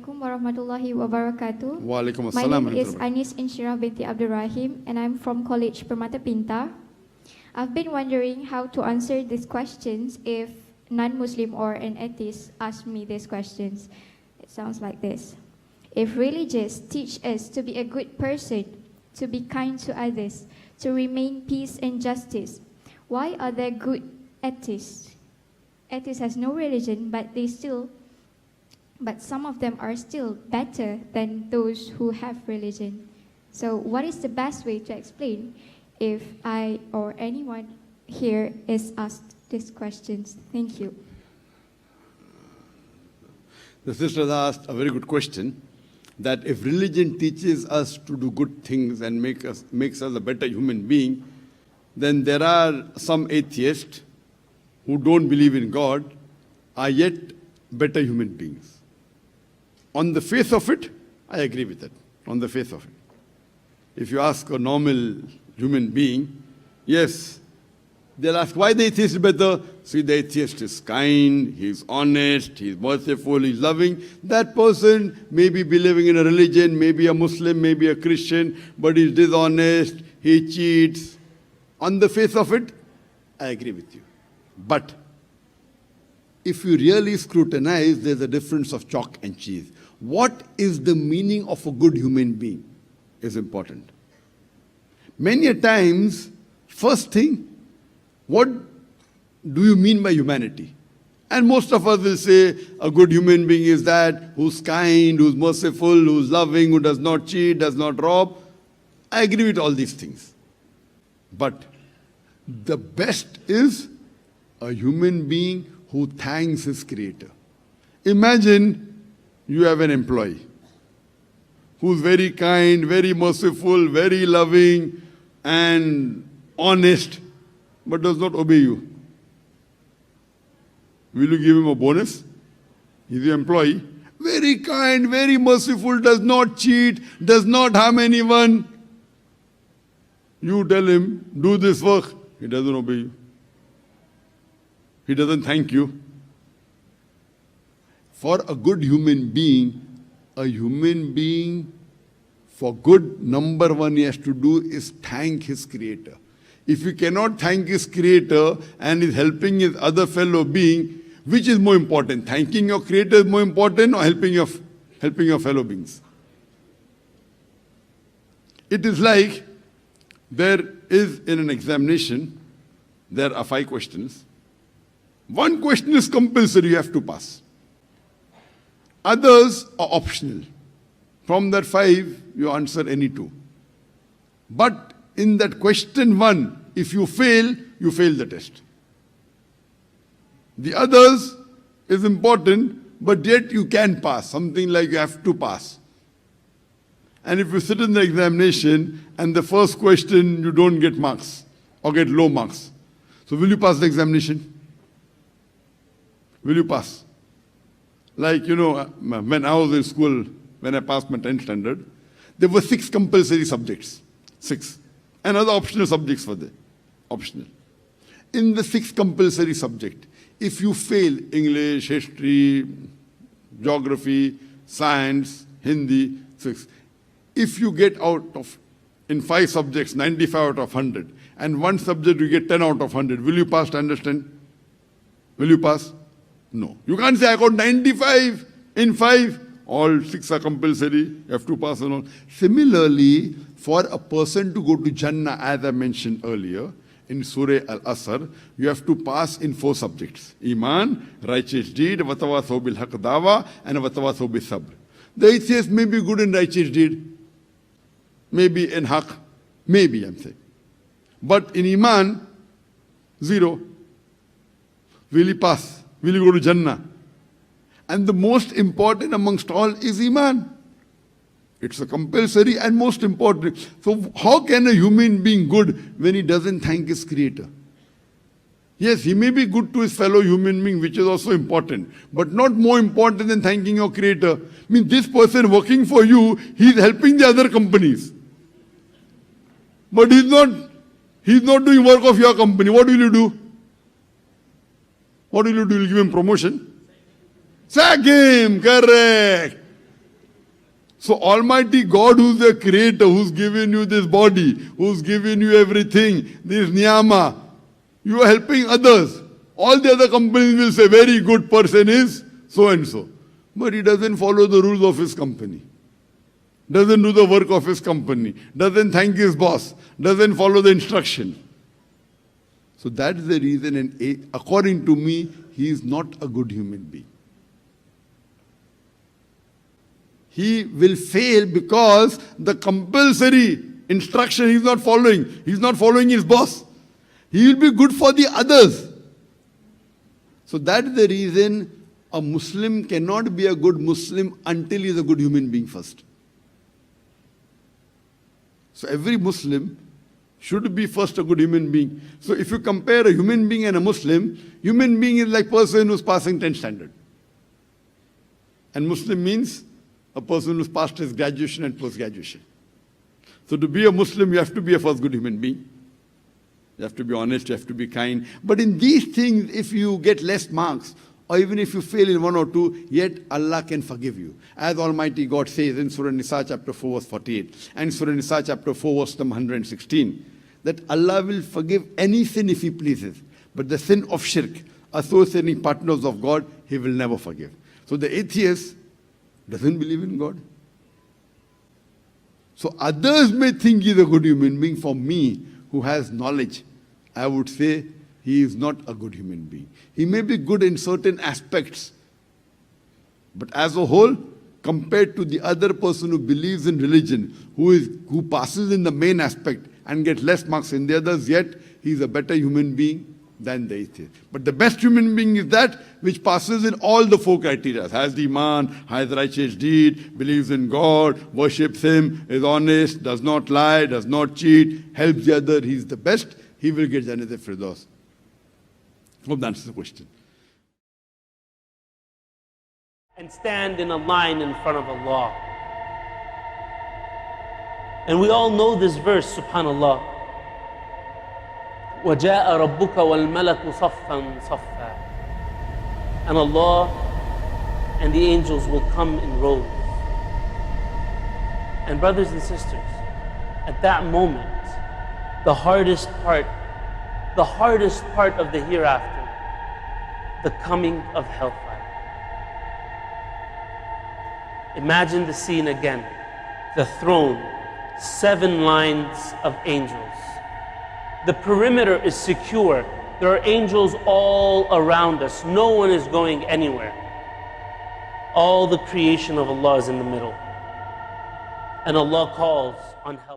Assalamualaikum warahmatullahi wabarakatuh. My Waalaikumsalam. name is Anis Inshirah binti Abdul Rahim and I'm from College Permata Pintar. I've been wondering how to answer these questions if non-Muslim or an atheist ask me these questions. It sounds like this. If religious teach us to be a good person, to be kind to others, to remain peace and justice, why are there good atheists? Atheists has no religion, but some of them are still better than those who have religion. So what is the best way to explain if I or anyone here is asked these questions? Thank you. The sister has asked a very good question, that if religion teaches us to do good things and makes us a better human being, then there are some atheists who don't believe in God are yet better human beings. On the face of it, I agree with that, on the face of it. If you ask a normal human being, yes, they'll ask, why the atheist is better? See, the atheist is kind, he's honest, he's merciful, he's loving. That person may be believing in a religion, maybe a Muslim, maybe a Christian, but he's dishonest, he cheats. On the face of it, I agree with you. But if you really scrutinize, there's a difference of chalk and cheese. What is the meaning of a good human being is important. Many a times, first thing, what do you mean by humanity? And most of us will say a good human being is that who's kind, who's merciful, who's loving, who does not cheat, does not rob. I agree with all these things. But the best is a human being who thanks his creator. Imagine you have an employee who's very kind, very merciful, very loving and honest, but does not obey you. Will you give him a bonus? He's your employee. Very kind, very merciful, does not cheat, does not harm anyone. You tell him, do this work. He doesn't obey you. He doesn't thank you. For a good human being, for good, number one he has to do is thank his creator. If you cannot thank his creator and is helping his other fellow being, which is more important? Thanking your creator is more important or helping your fellow beings? It is like there is in an examination, there are 5 questions. One question is compulsory, you have to pass. Others are optional. From that 5, you answer any 2. But in that question 1, if you fail the test. The others is important, but yet you can pass. Something like you have to pass. And if you sit in the examination and the first question you don't get marks or get low marks, so will you pass the examination? Will you pass? Like, when I was in school, when I passed my 10th standard, there were 6 compulsory subjects. 6. And other optional subjects were there. Optional. In the 6 compulsory subject, if you fail English, history, geography, science, Hindi, 6. If you get in 5 subjects, 95 out of 100, and one subject you get 10 out of 100, will you pass to understand? Will you pass? No. You can't say, I got 95 in 5. All 6 are compulsory. You have to pass on all. Similarly, for a person to go to Jannah, as I mentioned earlier, in Surah Al-Asr, you have to pass in 4 subjects. Iman, righteous deed, watawasaw bil haq dawa, and watawasaw bil sabr. The atheist may be good in righteous deed, maybe in haq, maybe I'm saying. But in Iman, 0. Will he pass? Will he go to Jannah? And the most important amongst all is Iman. It's a compulsory and most important. So how can a human being good when he doesn't thank his creator? Yes, he may be good to his fellow human being, which is also important, but not more important than thanking your creator. I mean, this person working for you, he's helping the other companies. But he's not doing work of your company. What will you do? What will you do? You'll give him promotion? Sack him, correct. So Almighty God, who's the creator, who's given you this body, who's given you everything, this niyama, you are helping others. All the other companies will say, very good person is so and so. But he doesn't follow the rules of his company. Doesn't do the work of his company. Doesn't thank his boss. Doesn't follow the instruction. So that is the reason, and according to me, he is not a good human being. He will fail because the compulsory instruction he is not following. He is not following his boss. He will be good for the others. So that is the reason a Muslim cannot be a good Muslim until he is a good human being first. So every Muslim should be first a good human being. So if you compare a human being and a Muslim, human being is like person who's passing 10th standard. And Muslim means a person who's passed his graduation and post-graduation. So to be a Muslim, you have to be a first good human being. You have to be honest, you have to be kind. But in these things, if you get less marks, or even if you fail in one or two, yet Allah can forgive you. As Almighty God says in Surah Nisa chapter 4 verse 48 and Surah Nisa chapter 4 verse number 116, that Allah will forgive any sin if He pleases. But the sin of shirk, associating partners of God, He will never forgive. So the atheist doesn't believe in God. So others may think he is a good human being. For me, who has knowledge, I would say he is not a good human being. He may be good in certain aspects, but as a whole, compared to the other person who believes in religion, who passes in the main aspect and gets less marks in the others, yet he is a better human being than the atheist. But the best human being is that which passes in all the four criteria: has the iman, has righteous deed, believes in God, worships Him, is honest, does not lie, does not cheat, helps the other. He is the best. He will get Jannat al-Firdaus. Hope that answers the question. And stand in a line in front of Allah. And we all know this verse, subhanallah. وَجَاءَ رَبُّكَ وَالْمَلَكُ صَفًّا صَفًّا. And Allah and the angels will come in rows. And brothers and sisters, at that moment, the hardest part of the hereafter, the coming of hellfire. Imagine the scene again. The throne, 7 lines of angels. The perimeter is secure. There are angels all around us. No one is going anywhere. All the creation of Allah is in the middle. And Allah calls on hell.